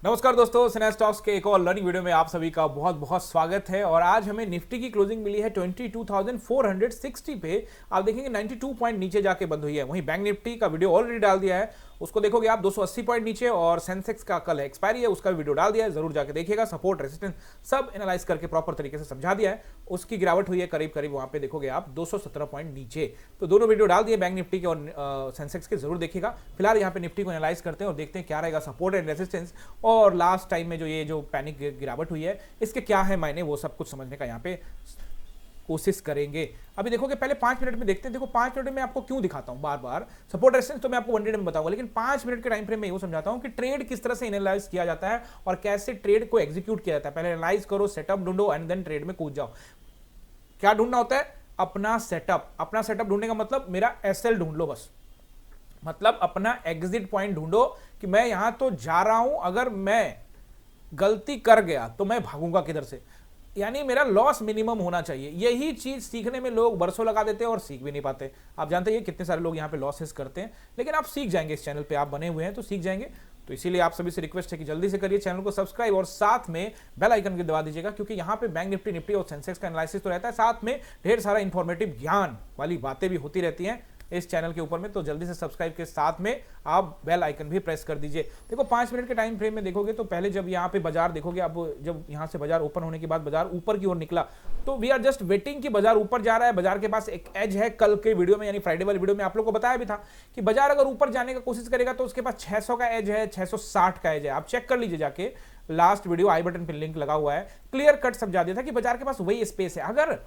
नमस्कार दोस्तों, cinema stocks के एक और लर्निंग वीडियो में आप सभी का बहुत बहुत स्वागत है। और आज हमें निफ्टी की क्लोजिंग मिली है 22,460 पे। आप देखेंगे 92 पॉइंट नीचे जाके बंद हुई है। वहीं बैंक निफ्टी का वीडियो ऑलरेडी डाल दिया है, उसको देखोगे आप 280 पॉइंट नीचे। और सेंसेक्स का कल एक्सपायरी है, उसका वीडियो डाल दिया है, जरूर जाके देखिएगा। सपोर्ट रेजिस्टेंस सब एनालाइज करके प्रॉपर तरीके से समझा दिया है। उसकी गिरावट हुई है करीब करीब, वहां पे देखोगे आप 217 पॉइंट नीचे। तो दोनों वीडियो डाल दिए बैंक निफ्टी के और सेंसेक्स के, जरूर देखिएगा। फिलहाल यहाँ पे निफ्टी को एनालाइज करते हैं और देखते हैं क्या रहेगा सपोर्ट एंड रेजिस्टेंस, और लास्ट टाइम में जो पैनिक गिरावट हुई है इसके क्या है मायने, वो सब कुछ समझने का यहाँ पे कोशिश करेंगे। अभी देखोगे, पहले 5 मिनट में देखते हैं। देखो 5 मिनट में आपको क्यों दिखाता हूं बार बार सपोर्ट रेजिस्टेंस, तो मैं आपको 1 मिनट में बताऊंगा, लेकिन 5 मिनट के टाइम फ्रेम में ये समझाता हूं कि ट्रेड किस तरह से एनालाइज किया जाता है और कैसे ट्रेड को एग्जीक्यूट किया जाता है। पहले एनालाइज करो, सेटअप ढूंढो एंड देन ट्रेड में कूद जाओ। क्या ढूंढना होता है? अपना सेटअप। अपना सेटअप ढूंढने का मतलब मेरा एसएल ढूंढ लो बस, मतलब अपना एग्जिट पॉइंट ढूंढो कि मैं यहां तो जा रहा हूं, अगर मैं गलती कर गया तो मैं भागूंगा किधर से, यानी मेरा लॉस मिनिमम होना चाहिए। यही चीज सीखने में लोग बरसों लगा देते हैं और सीख भी नहीं पाते। आप जानते हैं कितने सारे लोग यहाँ पे लॉसेस करते हैं, लेकिन आप सीख जाएंगे। इस चैनल पे आप बने हुए हैं तो सीख जाएंगे। तो इसीलिए आप सभी से रिक्वेस्ट है कि जल्दी से करिए चैनल को सब्सक्राइब और साथ में बेल आइकन को दबा दीजिएगा, क्योंकि यहाँ पे बैंक निफ्टी और सेंसेक्स का एनालिसिस तो रहता है, साथ में ढेर सारा इंफॉर्मेटिव ज्ञान वाली बातें भी होती रहती हैं इस चैनल के ऊपर में। तो जल्दी से सब्सक्राइब के साथ में आप बेल आइकन भी प्रेस कर दीजिए। देखो 5 मिनट के टाइम फ्रेम में देखोगे तो पहले जब यहाँ पे बाजार देखोगे, अब जब यहाँ से बाजार ओपन होने के बाद बाजार ऊपर की ओर निकला, तो वी आर जस्ट वेटिंग कि बाजार ऊपर जा रहा है। बाजार के पास एक एज है। कल के वीडियो में यानी फ्राइडे वाले वीडियो में आप लोग को बताया भी था कि बाजार अगर ऊपर जाने का कोशिश करेगा तो उसके पास 600 का एज है, 660 का एज है। आप चेक कर लीजिए जाके, लास्ट वीडियो आई बटन पे लिंक लगा हुआ है, क्लियर कट समझा दिया था कि बाजार के पास वही स्पेस है। अगर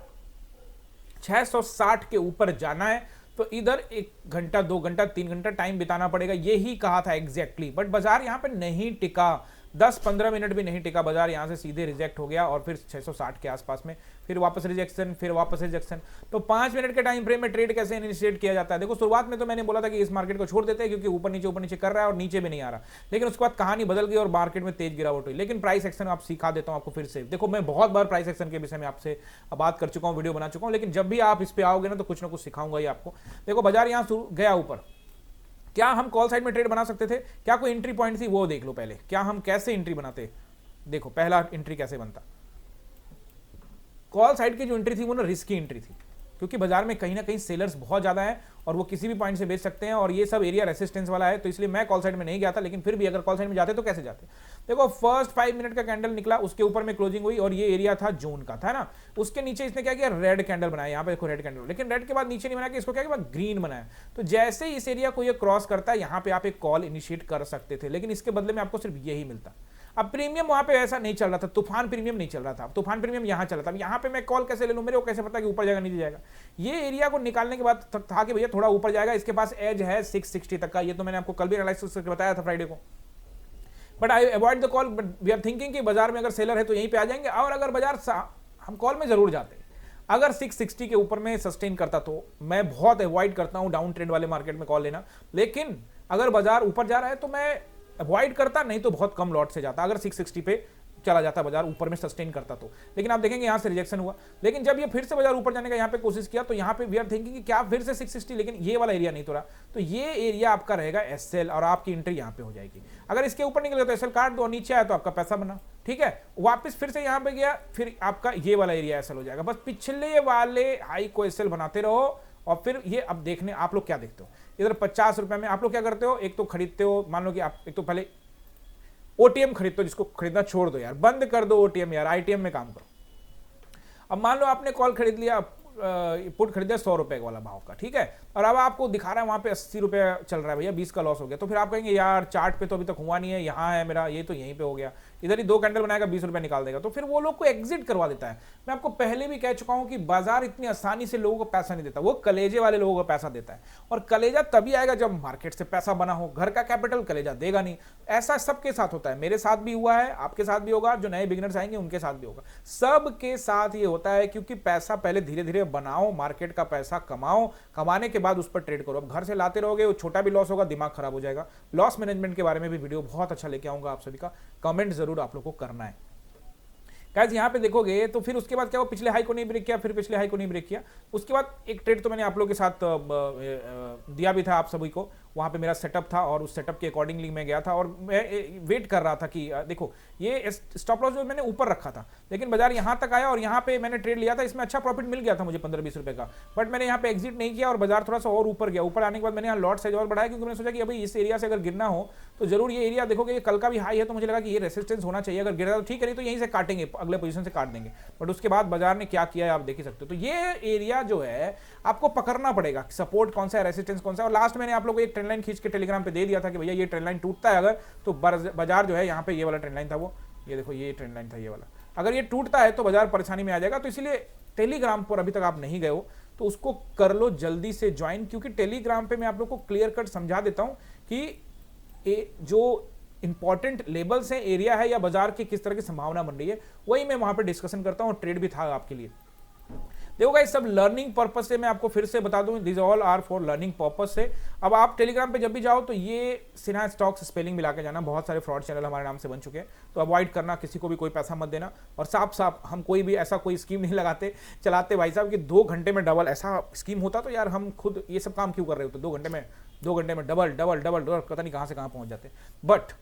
660 के ऊपर जाना है तो इधर 1 घंटा 2 घंटा 3 घंटा टाइम बिताना पड़ेगा, यही कहा था एग्जैक्टली। बट बाजार यहां पे नहीं टिका, 10-15 मिनट भी नहीं टिका। बाजार यहां से सीधे रिजेक्ट हो गया और फिर 660 के आसपास में फिर वापस रिजेक्शन, फिर वापस रिजेक्शन। तो 5 मिनट के टाइम फ्रेम में ट्रेड कैसे इनिशिएट किया जाता है? देखो शुरुआत में तो मैंने बोला था कि इस मार्केट को छोड़ देते हैं क्योंकि ऊपर नीचे कर रहा है और नीचे भी नहीं आ रहा, लेकिन उसके बाद कहानी बदल गई और मार्केट में तेज गिरावट हुई। लेकिन प्राइस एक्शन आप सिखा देता हूं आपको फिर से। देखो मैं बहुत बार प्राइस एक्शन के विषय में आपसे बात कर चुका हूं, वीडियो बना चुका हूं, लेकिन जब भी आप इस पे आओगे ना तो कुछ ना कुछ सिखाऊंगा ही आपको। देखो बाजार यहां गया ऊपर, क्या हम कॉल साइड में ट्रेड बना सकते थे? क्या कोई एंट्री पॉइंट थी? वो देख लो पहले। क्या हम कैसे एंट्री बनाते? देखो पहला एंट्री कैसे बनता। कॉल साइड की जो एंट्री थी वो ना रिस्की एंट्री थी, क्योंकि बाजार में कहीं ना कहीं सेलर्स बहुत ज्यादा है और वो किसी भी पॉइंट से बेच सकते हैं, और ये सब एरिया रेसिस्टेंस वाला है। तो इसलिए मैं कॉल साइड में नहीं गया था, लेकिन फिर भी अगर कॉल साइड में जाते तो कैसे जाते? देखो फर्स्ट 5 मिनट का कैंडल निकला, उसके ऊपर में क्लोजिंग हुई और ये एरिया था जोन का, था ना। उसके नीचे इसने क्या किया? रेड कैंडल बनाया। यहाँ पे देखो रेड कैंडल, लेकिन रेड के बाद नीचे नहीं बनाया कि इसको क्या किया? ग्रीन बनाया। तो जैसे ही इस एरिया को ये क्रॉस करता है, यहाँ पे आप एक कॉल इनिशिएट कर सकते थे, लेकिन इसके बदले में आपको सिर्फ यही मिलता। अब प्रीमियम वहां पे ऐसा नहीं चल रहा था, तूफान प्रीमियम नहीं चल रहा था। तूफान प्रीमियम यहां चल रहा था। यहां पे मैं कॉल कैसे ले लूं? मेरे को कैसे पता कि ऊपर जाएगा नीचे जाएगा? ये एरिया को निकालने के बाद था कि भैया थोड़ा ऊपर जाएगा, इसके पास एज है 660 तक का। ये तो मैंने आपको कल भी एनालिसिस करके बताया था फ्राइडे को। But I avoid the call, but we are thinking कि बाजार में अगर सेलर है तो यहीं पे आ जाएंगे, और अगर बाजार हम कॉल में जरूर जाते। अगर 660 के ऊपर में सस्टेन करता तो मैं बहुत अवॉइड करता हूं डाउन ट्रेंड वाले मार्केट में कॉल लेना, लेकिन अगर बाजार ऊपर जा रहा है तो मैं अवॉइड करता, नहीं तो बहुत कम लॉट से जाता अगर 660 पे चला जाता बाजार ऊपर में सस्टेन करता तो। लेकिन आप देखेंगे यहां से रिजेक्शन हुआ, लेकिन जब ये फिर से बाजार ऊपर जाने का यहां पे कोशिश किया तो यहां पे वी आर थिंकिंग कि क्या फिर से 660, लेकिन ये वाला एरिया नहीं तोड़ा, तो ये एरिया आपका रहेगा एसएल और आपकी एंट्री यहां पे हो जाएगी। अगर इसके ऊपर निकले तो एसएल काट दो, नीचे आया तो आपका पैसा बना, ठीक है। वापस फिर से यहां पे गया, फिर आपका ये वाला एरिया एसएल हो जाएगा। बस पिछले वाले हाई को एसएल बनाते रहो, और फिर ये अब देखने आप लोग क्या देखते हो, इधर 50 रुपए में आप लोग क्या करते हो? एक तो खरीदते हो, मान लो कि आप एक तो पहले ओटीएम खरीदते हो, जिसको खरीदना छोड़ दो यार, बंद कर दो ओटीएम यार, आईटीएम में काम करो। अब मान लो आपने कॉल खरीद लिया, पुट खरीदा 100 रुपए वाला भाव का, ठीक है, और अब आपको दिखा रहा है वहां पे 80 रुपए चल रहा है, भैया 20 का लॉस हो गया। तो फिर आप कहेंगे यार चार्ट पे तो अभी तक हुआ नहीं है, यहाँ है मेरा, ये तो यहीं पे हो गया, इधर ही 2 कैंडल बनाएगा 20 रुपए निकाल देगा। तो फिर वो लोग को एग्जिट करवा देता है। मैं आपको पहले भी कह चुका हूं कि बाजार इतनी आसानी से लोगों को पैसा नहीं देता, वो कलेजे वाले लोगों को पैसा देता है, और कलेजा तभी आएगा जब मार्केट से पैसा बना हो। घर का कैपिटल कलेजा देगा नहीं। ऐसा सबके साथ होता है, मेरे साथ भी हुआ है, आपके साथ भी होगा, जो नए बिगिनर्स आएंगे उनके साथ भी होगा, सबके साथ ये होता है। क्योंकि पैसा पहले धीरे धीरे बनाओ, मार्केट का पैसा कमाओ, कमाने के बाद उस पर ट्रेड करो। अब घर से लाते रहोगे, वो छोटा भी लॉस होगा, दिमाग खराब हो जाएगा। लॉस मैनेजमेंट के बारे में भी वीडियो बहुत अच्छा लेके आऊंगा आप सभी का, कमेंट जरूर आप लोग को करना है। गाइस यहां पे देखोगे तो फिर उसके बाद क्या, वो पिछले हाई को नहीं ब्रेक किया, फिर पिछले हाई को नहीं ब्रेक किया। उसके बाद एक ट्रेड तो मैंने आप लोगों के साथ दिया भी था आप सभी को, वहाँ पे मेरा सेटअप था और उस सेटअप के अकॉर्डिंगली मैं गया था और मैं वेट कर रहा था कि देखो ये स्टॉप लॉस जो मैंने ऊपर रखा था, लेकिन बाजार यहाँ तक आया और यहाँ पे मैंने ट्रेड लिया था, इसमें अच्छा प्रॉफिट मिल गया था मुझे 15-20 रुपए का, बट मैंने यहाँ पे एग्जिट नहीं किया और बाजार थोड़ा सा और ऊपर गया। ऊपर आने के बाद मैंने यहाँ लॉट साइज और बढ़ाया, क्योंकि मैंने सोचा कि अभी इस एरिया से अगर गिरना हो तो जरूर ये एरिया देखोगे ये कल का भी हाई है, तो मुझे लगा कि ये रेसिस्टेंस होना चाहिए, अगर गिरा तो ठीक है, नहीं तो यहीं से काटेंगे, अगले पोजीशन से काट देंगे। बट उसके बाद बाजार ने क्या किया है आप देख ही सकते हो। तो ये एरिया जो है आपको पकड़ना पड़ेगा, सपोर्ट कौन सा है, रेसिस्टेंस कौन सा है। और लास्ट मैंने आप लोगों को एक ट्रेंड लाइन खींच के टेलीग्राम पे दे दिया था कि भैया ये ट्रेंड लाइन टूटता है अगर, तो बाजार जो है यहाँ पे ये वाला ट्रेंड लाइन था, वो ये देखो ये ट्रेंड लाइन था ये वाला, अगर ये टूटता है तो बाजार परेशानी में आ जाएगा। तो इसलिए टेलीग्राम पर अभी तक आप नहीं गए हो तो उसको कर लो जल्दी से ज्वाइन, क्योंकि टेलीग्राम पे मैं आप लोग को क्लियर कट समझा देता हूं कि जो इंपॉर्टेंट लेवल्स हैं, एरिया है या बाजार की किस तरह की संभावना बन रही है, वही मैं वहां पे डिस्कशन करता हूं और ट्रेड भी था आपके लिए। देखो गाइस सब लर्निंग पर्पज से मैं आपको फिर से बता दूं, this all are for learning purpose से। अब आप टेलीग्राम पे जब भी जाओ तो ये सिन्हा स्टॉक्स स्पेलिंग मिला के जाना, बहुत सारे फ्रॉड चैनल हमारे नाम से बन चुके हैं, तो अवॉइड करना, किसी को भी कोई पैसा मत देना। और साफ साफ हम कोई भी ऐसा कोई स्कीम नहीं लगाते चलाते भाई साहब कि 2 घंटे में डबल, ऐसा स्कीम होता तो यार हम खुद ये सब काम क्यों कर रहे होते, 2 घंटे में डबल डबल डबल डबल, पता नहीं कहां से कहां पहुंच जाते। बट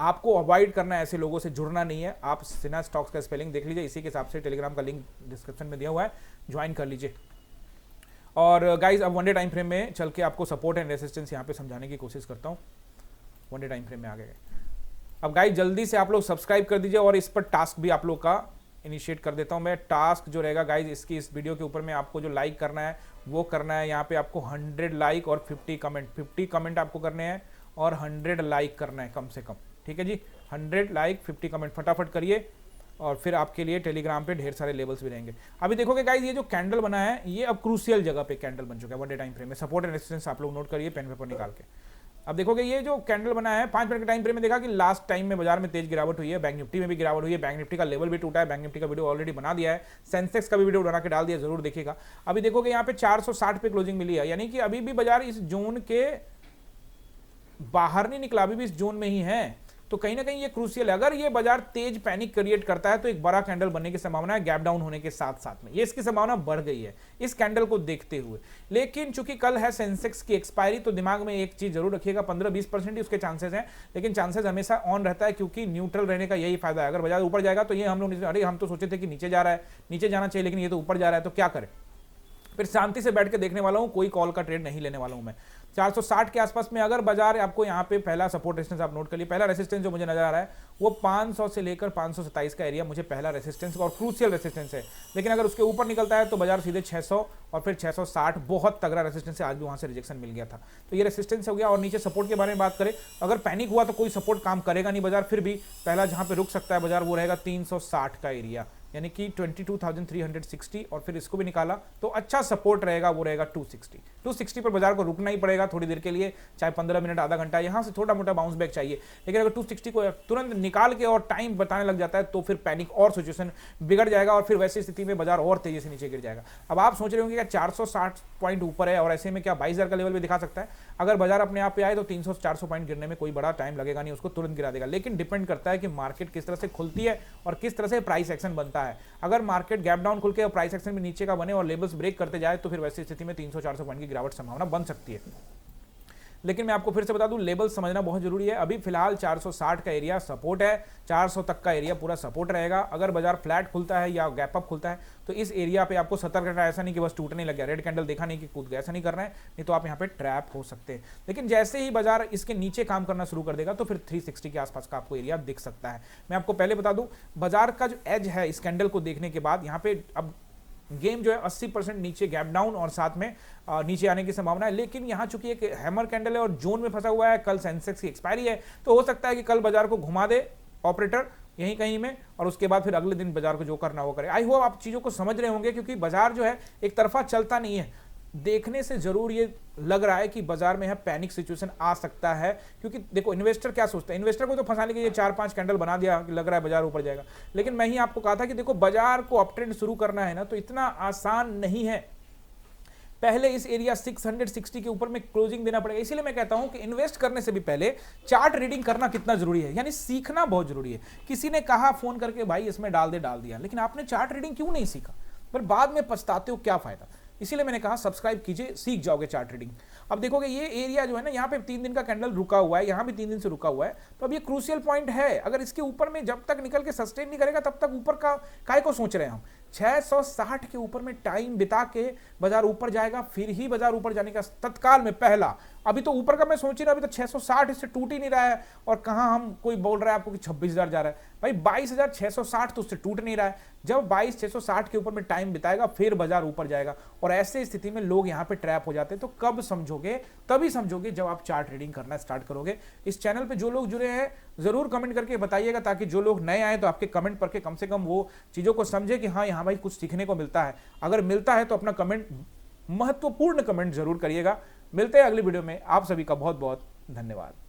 आपको अवॉइड करना है, ऐसे लोगों से जुड़ना नहीं है। आप सिन्हा स्टॉक्स का स्पेलिंग देख लीजिए, इसी के हिसाब से टेलीग्राम का लिंक डिस्क्रिप्शन में दिया हुआ है, ज्वाइन कर लीजिए। और गाइज अब 1 डे टाइम फ्रेम में चल के आपको सपोर्ट एंड रेसिस्टेंस यहाँ पे समझाने की कोशिश करता हूँ। 1 डे टाइम फ्रेम में आ गए। अब गाइज जल्दी से आप लोग सब्सक्राइब कर दीजिए और इस पर टास्क भी आप लोग का इनिशिएट कर देता हूँ मैं। टास्क जो रहेगा गाइज इसकी, इस वीडियो के ऊपर में आपको जो लाइक करना है वो करना है। यहाँ पे आपको 100 लाइक और 50 कमेंट आपको करने हैं और 100 लाइक करना है कम से कम, ठीक है जी। 100 लाइक 50 कमेंट फटाफट करिए और फिर आपके लिए टेलीग्राम पे ढेर सारे लेवल्स भी रहेंगे। अभी देखोगे गाइज ये जो कैंडल बना है ये अब क्रूशियल जगह पे कैंडल बन चुका है 1 डे टाइम फ्रेम में। सपोर्ट एंड रेजिस्टेंस आप लोग नोट करिए पेन पेपर निकाल के। अब देखोगे ये जो कैंडल बना है 5 मिनट के टाइम फ्रेम में देखा कि लास्ट टाइम में बाजार में तेज गिरावट हुई है, बैंक निफ्टी में भी गिरावट हुई है, बैंक निफ्टी का लेवल भी टूटा है। बैंक निफ्टी का वीडियो ऑलरेडी बना दिया है, सेंसेक्स का भी वीडियो बना के डाल दिया, जरूर देखिएगा। अभी देखोगे यहाँ पे 460 पे क्लोजिंग मिली है, यानी कि अभी भी बाजार इस जोन के बाहर नहीं निकला, अभी भी इस जोन में ही है। तो कहीं ना कहीं ये क्रूशियल है। अगर ये बाजार तेज पैनिक क्रिएट करता है तो एक बड़ा कैंडल बनने की संभावना है, गैप डाउन होने के साथ साथ में ये इसकी संभावना बढ़ गई है इस कैंडल को देखते हुए। लेकिन चूंकि कल है सेंसेक्स की एक्सपायरी, तो दिमाग में एक चीज जरूर रखिएगा, 15-20% ही उसके चांसेस हैं, लेकिन चांसेस हमेशा ऑन रहता है, क्योंकि न्यूट्रल रहने का यही फायदा है। अगर बाजार ऊपर जाएगा तो ये हम लोग अरे हम तो सोचे थे कि नीचे जा रहा है, नीचे जाना चाहिए, लेकिन ये तो ऊपर जा रहा है, तो क्या करें। फिर शांति से बैठ के देखने वाला हूं, कोई कॉल का ट्रेड नहीं लेने वाला हूं मैं। 460 के आसपास में अगर बाजार आपको यहाँ पे पहला सपोर्ट रेजिस्टेंस आप नोट कर लिए, पहला रेजिस्टेंस जो मुझे नजर आ रहा है वो 500 से लेकर 527 का एरिया मुझे पहला रेजिस्टेंस और क्रूशियल रेजिस्टेंस है। लेकिन अगर उसके ऊपर निकलता है तो बाजार सीधे 600 और फिर 660 बहुत तगड़ा रेजिस्टेंस है, आज भी वहां से रिजेक्शन मिल गया था, तो ये रेजिस्टेंस हो गया। और नीचे सपोर्ट के बारे में बात करें, अगर पैनिक हुआ तो कोई सपोर्ट काम करेगा नहीं बाजार, फिर भी पहला जहां पे रुक सकता है बाजार वो रहेगा 360 का एरिया, यानी कि 22,360, और फिर इसको भी निकाला तो अच्छा सपोर्ट रहेगा, वो रहेगा 260 पर बाजार को रुकना ही पड़ेगा थोड़ी देर के लिए, चाहे 15 मिनट आधा घंटा, यहां से थोड़ा मोटा बाउंस बैक चाहिए। लेकिन अगर 260 को तुरंत निकाल के और टाइम बताने लग जाता है तो फिर पैनिक और सिचुएशन बिगड़ जाएगा और फिर वैसी स्थिति में बाजार और तेजी से नीचे गिर जाएगा। अब आप सोच रहे होंगे कि 460 पॉइंट ऊपर है और ऐसे में क्या 22,000 का लेवल भी दिखा सकता है। अगर बाजार अपने आप पे आए तो 300-400 पॉइंट गिरने में कोई बड़ा टाइम लगेगा नहीं, उसको तुरंत गिरा देगा। लेकिन डिपेंड करता है कि मार्केट किस तरह से खुलती है और किस तरह से प्राइस एक्शन बनता है। अगर मार्केट गैप डाउन खुल के और प्राइस एक्शन में नीचे का बने और लेवल्स ब्रेक करते जाए तो फिर वैसी स्थिति में 300-400 पॉइंट की गिरावट संभावना बन सकती है। लेकिन मैं आपको फिर से बता दूं, लेवल समझना बहुत जरूरी है। अभी फिलहाल 460 का एरिया सपोर्ट है, 400 तक का एरिया पूरा सपोर्ट रहेगा। अगर बाजार फ्लैट खुलता है या गैप अप खुलता है तो इस एरिया पे आपको सतर्क रहना है, ऐसा नहीं कि बस टूटने लग गया, रेड कैंडल देखा नहीं कि कूद गया, ऐसा नहीं करना है, नहीं तो आप यहाँ पे ट्रैप हो सकते हैं। लेकिन जैसे ही बाजार इसके नीचे काम करना शुरू कर देगा तो फिर 360 के आसपास का आपको एरिया दिख सकता है। मैं आपको पहले बता दूं, बाजार का जो एज है इस कैंडल को देखने के बाद, यहाँ पे अब गेम जो है 80% नीचे गैप डाउन और साथ में नीचे आने की संभावना है। लेकिन यहाँ चूंकि एक हैमर कैंडल है और जोन में फंसा हुआ है, कल सेंसेक्स की एक्सपायरी है, तो हो सकता है कि कल बाजार को घुमा दे ऑपरेटर यहीं कहीं में और उसके बाद फिर अगले दिन बाजार को जो करना वो करे। आई होप आप चीजों को समझ रहे होंगे, क्योंकि बाजार जो है एक तरफा चलता नहीं है। देखने से जरूर ये लग रहा है कि बाजार में है पैनिक सिचुएशन आ सकता है, क्योंकि देखो इन्वेस्टर क्या सोचता है, इन्वेस्टर को तो फंसाने के लिए 4-5 कैंडल बना दिया कि लग रहा है बाजार ऊपर जाएगा। लेकिन मैं ही आपको कहा था कि देखो बाजार को अप ट्रेंड शुरू करना है ना तो इतना आसान नहीं है, पहले इस एरिया 660 के ऊपर में क्लोजिंग देना पड़ेगा। इसीलिए मैं कहता हूं कि इन्वेस्ट करने से भी पहले चार्ट रीडिंग करना कितना जरूरी है, यानी सीखना बहुत जरूरी है। किसी ने कहा फोन करके भाई इसमें डाल दिया, लेकिन आपने चार्ट रीडिंग क्यों नहीं सीखा, पर बाद में पछताते हो, क्या फायदा। इसीलिए मैंने कहा सब्सक्राइब कीजिए, सीख जाओगे चार्ट रीडिंग। अब देखोगे ये एरिया जो है ना, यहाँ पे 3 दिन का कैंडल रुका हुआ है, यहाँ भी 3 दिन से रुका हुआ है, तो अब ये क्रूशियल पॉइंट है। अगर इसके ऊपर में जब तक निकल के सस्टेन नहीं करेगा तब तक ऊपर का काय को सोच रहे हैं हम। 660 के ऊपर में टाइम बिता के बाजार ऊपर जाएगा, फिर ही बाजार ऊपर जाने का तत्काल में पहला। अभी तो ऊपर का मैं सोच ही रहा, अभी तो 660 इससे टूट ही नहीं रहा है, और कहां हम कोई बोल रहा है आपको कि 26,000 जा रहा है, भाई 22,660 तो उससे टूट नहीं रहा है। जब 22,660 के ऊपर में टाइम बिताएगा फिर बाजार ऊपर जाएगा, और ऐसे स्थिति में लोग यहां पे ट्रैप हो जाते हैं। तो कब समझोगे? तभी समझोगे जब आप चार्ट रीडिंग करना स्टार्ट करोगे। इस चैनल पे जो लोग जुड़े हैं जरूर कमेंट करके बताइएगा, ताकि जो लोग नए आए तो आपके कमेंट पढ़ के कम से कम वो चीजों को समझे कि हाँ यहाँ भाई कुछ सीखने को मिलता है। अगर मिलता है तो अपना कमेंट, महत्वपूर्ण कमेंट जरूर करिएगा। मिलते हैं अगली वीडियो में। आप सभी का बहुत बहुत धन्यवाद।